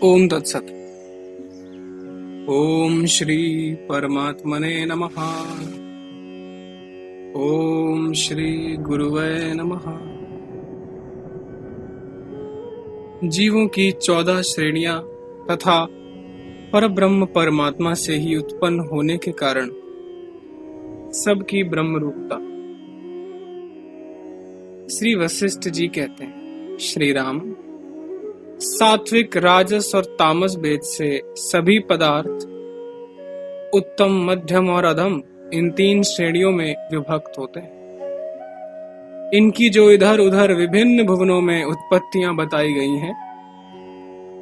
ओम तत्सत। ओम श्री परमात्मने नमः। ओम श्री गुरुवे नमः। जीवों की 14 श्रेणियां तथा परब्रह्म परमात्मा से ही उत्पन्न होने के कारण सबकी ब्रह्म रूपता। श्री वशिष्ठ जी कहते हैं, श्री राम, सात्विक, राजस और तामस भेद से सभी पदार्थ उत्तम, मध्यम और अधम इन 3 श्रेणियों में विभक्त होते हैं। इनकी जो इधर उधर विभिन्न भुवनों में उत्पत्तियां बताई गई हैं,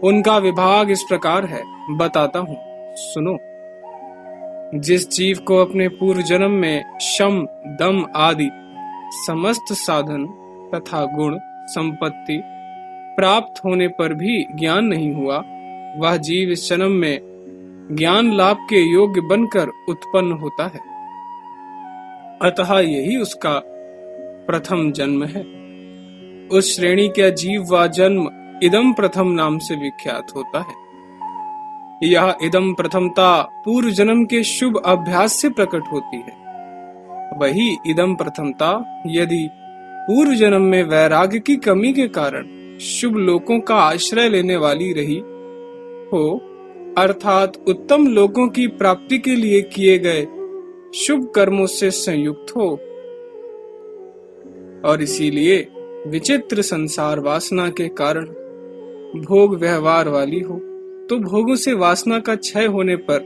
उनका विभाग इस प्रकार है, बताता हूं, सुनो। जिस जीव को अपने पूर्व जन्म में शम, दम आदि समस्त साधन तथा गुण संपत्ति प्राप्त होने पर भी ज्ञान नहीं हुआ, वह जीव इस जन्म में ज्ञान लाभ के योग्य बनकर उत्पन्न होता है। अतः यही उसका प्रथम जन्म है। उस श्रेणी का जीव व जन्म इदम प्रथम नाम से विख्यात होता है। यह इदम प्रथमता पूर्व जन्म के शुभ अभ्यास से प्रकट होती है। वही इदम प्रथमता यदि पूर्व जन्म में वैराग्य की कमी के कारण शुभ लोकों का आश्रय लेने वाली रही हो, अर्थात उत्तम लोकों की प्राप्ति के लिए किए गए शुभ कर्मों से संयुक्त हो, और इसीलिए विचित्र संसार वासना के कारण भोग व्यवहार वाली हो, तो भोगों से वासना का क्षय होने पर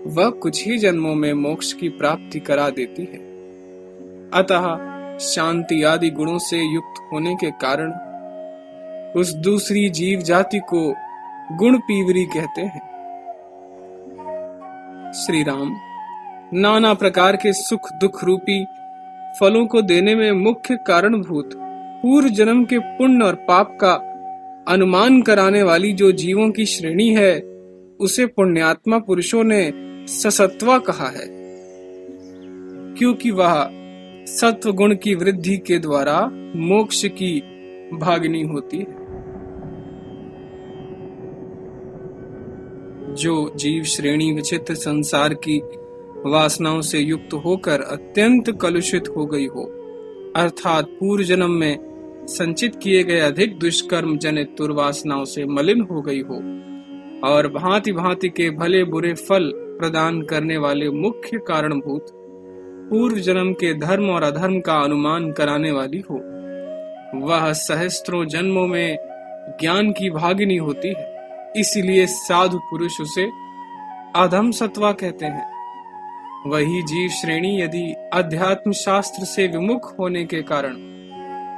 वह कुछ ही जन्मों में मोक्ष की प्राप्ति करा देती है। अतः शांति आदि गुणों से युक्त होने के कारण उस दूसरी जीव जाति को गुण पीवरी कहते हैं। श्री राम, नाना प्रकार के सुख दुख रूपी फलों को देने में मुख्य कारणभूत पूर्व जन्म के पुण्य और पाप का अनुमान कराने वाली जो जीवों की श्रेणी है, उसे पुण्यात्मा पुरुषों ने ससत्वा कहा है, क्योंकि वह सत्व गुण की वृद्धि के द्वारा मोक्ष की भागिनी होती है। जो जीव श्रेणी विचित्र संसार की वासनाओं से युक्त होकर अत्यंत कलुषित हो गई हो, अर्थात पूर्व जन्म में संचित किए गए अधिक दुष्कर्म जनित दुर्वासनाओं से मलिन हो गई हो, और भांति भांति के भले बुरे फल प्रदान करने वाले मुख्य कारणभूत पूर्व जन्म के धर्म और अधर्म का अनुमान कराने वाली हो, वह सहस्त्रों जन्मों में ज्ञान की भागिनी होती है। इसलिए साधु पुरुष उसे अधम सत्वा कहते हैं। वही जीव श्रेणी यदि अध्यात्म शास्त्र से विमुख होने के कारण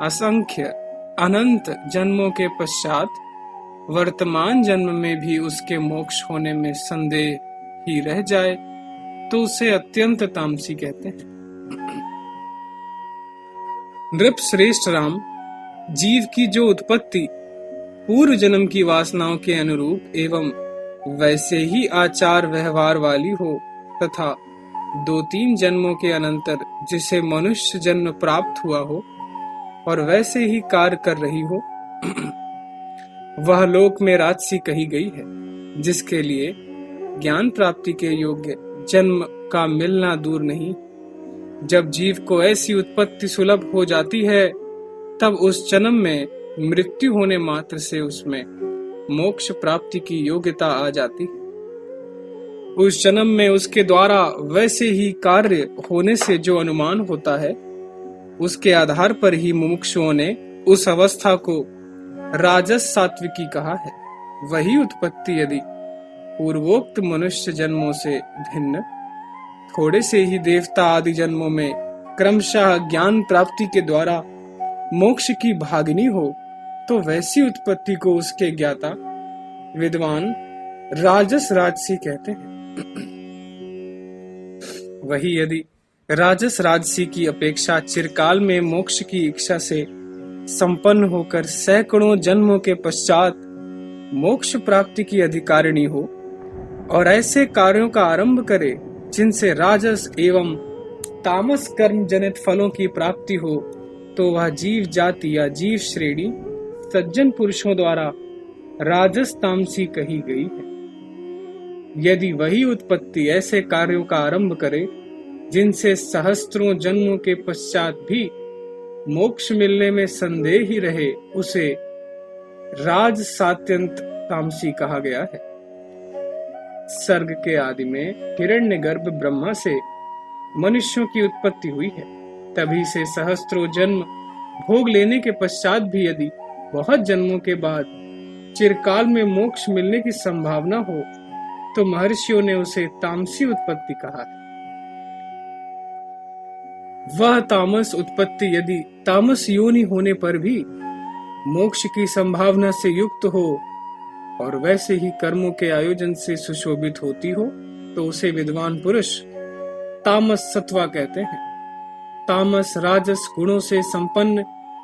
असंख्य अनंत जन्मों के पश्चात वर्तमान जन्म में भी उसके मोक्ष होने में संदेह ही रह जाए, तो उसे अत्यंत तामसी कहते हैं। नृप श्रेष्ठ राम, जीव की जो उत्पत्ति पूर्व जन्म की वासनाओं के अनुरूप एवं वैसे ही आचार व्यवहार वाली हो, तथा 2-3 जन्मों के अनंतर जिसे मनुष्य जन्म प्राप्त हुआ हो और वैसे ही कार्य कर रही हो, वह लोक में राजसी कही गई है, जिसके लिए ज्ञान प्राप्ति के योग्य जन्म का मिलना दूर नहीं। जब जीव को ऐसी उत्पत्ति सुलभ हो जाती है, तब उस जन्म में मृत्यु होने मात्र से उसमें मोक्ष प्राप्ति की योग्यता आ जाती है। उस जन्म में उसके द्वारा वैसे ही कार्य होने से जो अनुमान होता है, उसके आधार पर ही मुमुक्षुओं ने उस अवस्था को राजस सात्विकी कहा है। वही उत्पत्ति यदि पूर्वोक्त मनुष्य जन्मों से भिन्न थोड़े से ही देवता आदि जन्मों में क्रमशः ज्ञान प्राप्ति के द्वारा मोक्ष की भागिनी हो, तो वैसी उत्पत्ति को उसके ज्ञाता विद्वान राजस राजसी कहते हैं। वही यदि राजस राजसी की अपेक्षा चिरकाल में मोक्ष की इच्छा से संपन्न होकर सैकड़ों जन्मों के पश्चात मोक्ष प्राप्ति की अधिकारिणी हो, और ऐसे कार्यों का आरंभ करे जिनसे राजस एवं तामस कर्म जनित फलों की प्राप्ति हो, तो वह जीव जाति या जीव श्रेणी सज्जन पुरुषों द्वारा राजस तामसी कही गई है। यदि वही उत्पत्ति ऐसे कार्यों का आरंभ करे जिनसे सहस्त्रों जन्मों के पश्चात भी मोक्ष मिलने में संदेह ही रहे, उसे राज सात्यंत तामसी कहा गया है। सर्ग के आदि में हिरण्यगर्भ ब्रह्मा से मनुष्यों की उत्पत्ति हुई है। तभी से सहस्त्रों जन्म भोग लेने के पश्चात भी यदि बहुत जन्मों के बाद चिरकाल में मोक्ष मिलने की संभावना हो तो महर्षियों ने उसे तामसी उत्पत्ति कहा है। वह तामस उत्पत्ति यदि तामस योनि होने पर भी मोक्ष की संभावना से युक्त हो और वैसे ही कर्मों के आयोजन से सुशोभित होती हो तो उसे विद्वान पुरुष तामस सत्वा कहते हैं। तामस राजस गुणों से संपन्न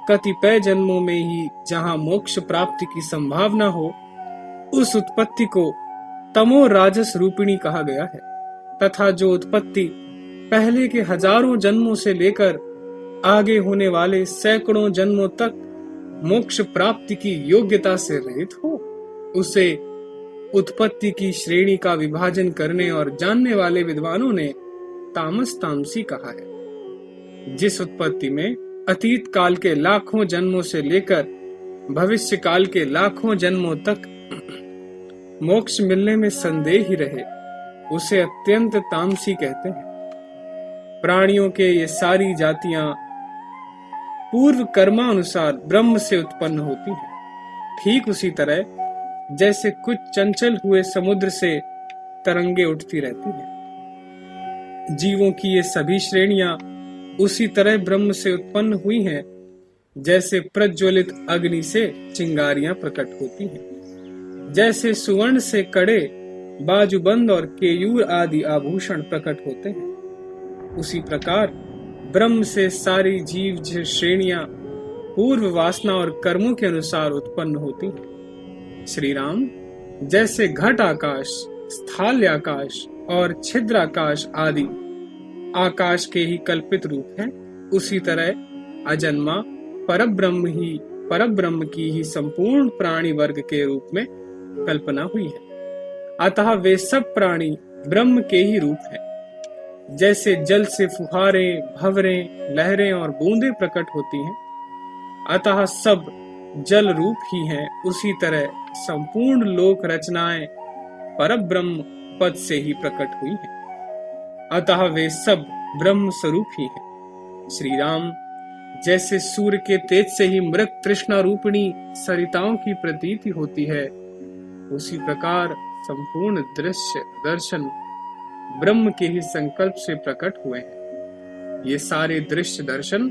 कतिपय जन्मों में ही जहां मोक्ष प्राप्ति की संभावना हो, उस उत्पत्ति को तमो राजस रूपिणी कहा गया है। तथा जो उत्पत्ति पहले के हजारों जन्मों से लेकर आगे होने वाले सैकड़ों जन्मों तक मोक्ष प्राप्ति की योग्यता से रहित हो, उसे उत्पत्ति की श्रेणी का विभाजन करने और जानने वाले विद्वानों ने तामस तामसी कहा है। जिस उत्पत्ति में अतीत काल के लाखों जन्मों से लेकर भविष्य काल के लाखों जन्मों तक मोक्ष मिलने में संदेह ही रहे, उसे अत्यंत तामसी कहते हैं। प्राणियों के ये सारी जातियां पूर्व कर्मानुसार ब्रह्म से उत्पन्न होती हैं। ठीक उसी तरह जैसे कुछ चंचल हुए समुद्र से तरंगे उठती रहती हैं। जीवों की ये सभी श्रेणियां उसी तरह ब्रह्म से उत्पन्न हुई हैं, जैसे प्रज्वलित अग्नि से चिंगारियां प्रकट होती हैं, जैसे सुवर्ण से कड़े, बाजूबंद और केयूर आदि आभूषण प्रकट होते हैं। उसी प्रकार ब्रह्म से सारी जीव श्रेणियां पूर्व वासना और कर्मों के अनुसार उत्पन्न होती हैं। श्री राम, जैसे घट आकाश, स्थाल्य आकाश और छिद्र आकाश आदि आकाश के ही कल्पित रूप हैं, उसी तरह अजन्मा परब्रह्म की ही संपूर्ण प्राणी वर्ग के रूप में कल्पना हुई है। अतः वे सब प्राणी ब्रह्म के ही रूप हैं। जैसे जल से फुहारें, भंवरें, लहरें और बूंदें प्रकट होती हैं, अतः सब जल रूप ही हैं, उसी तरह संपूर्ण लोक रचनाएं परब्रह्म पद से ही प्रकट हुई हैं। अतः वे सब ब्रह्म स्वरूप ही हैं। श्री राम, जैसे सूर्य के तेज से ही मृत तृष्णा रूपिणी सरिताओं की प्रतीति होती है, उसी प्रकार संपूर्ण दृश्य दर्शन ब्रह्म के ही संकल्प से प्रकट हुए हैं। ये सारे दृश्य दर्शन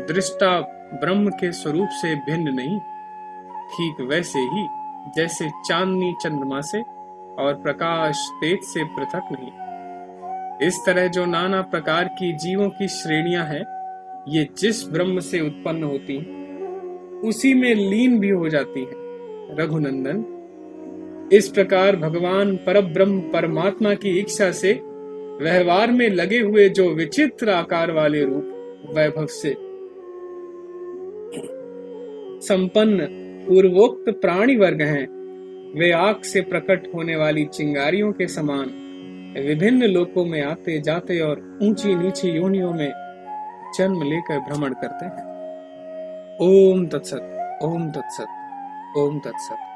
दृष्टा ब्रह्म के स्वरूप से भिन्न नहीं, ठीक वैसे ही जैसे चांदनी चंद्रमा से और प्रकाश तेज से पृथक नहीं। इस तरह जो नाना प्रकार की जीवों की श्रेणियां हैं, ये जिस ब्रह्म से उत्पन्न होती हैं, उसी में लीन भी हो जाती हैं। रघुनंदन, इस प्रकार भगवान परब्रह्म परमात्मा की इच्छा से व्यवहार में लगे हुए जो विचित्र आकार वाले रूप वैभव से संपन्न पूर्वोक्त प्राणी वर्ग हैं, वे आग से प्रकट होने वाली चिंगारियों के समान विभिन्न लोकों में आते जाते और ऊंची नीची योनियों में जन्म लेकर भ्रमण करते हैं। ओम तत्सत, ओम तत्सत, ओम तत्सत।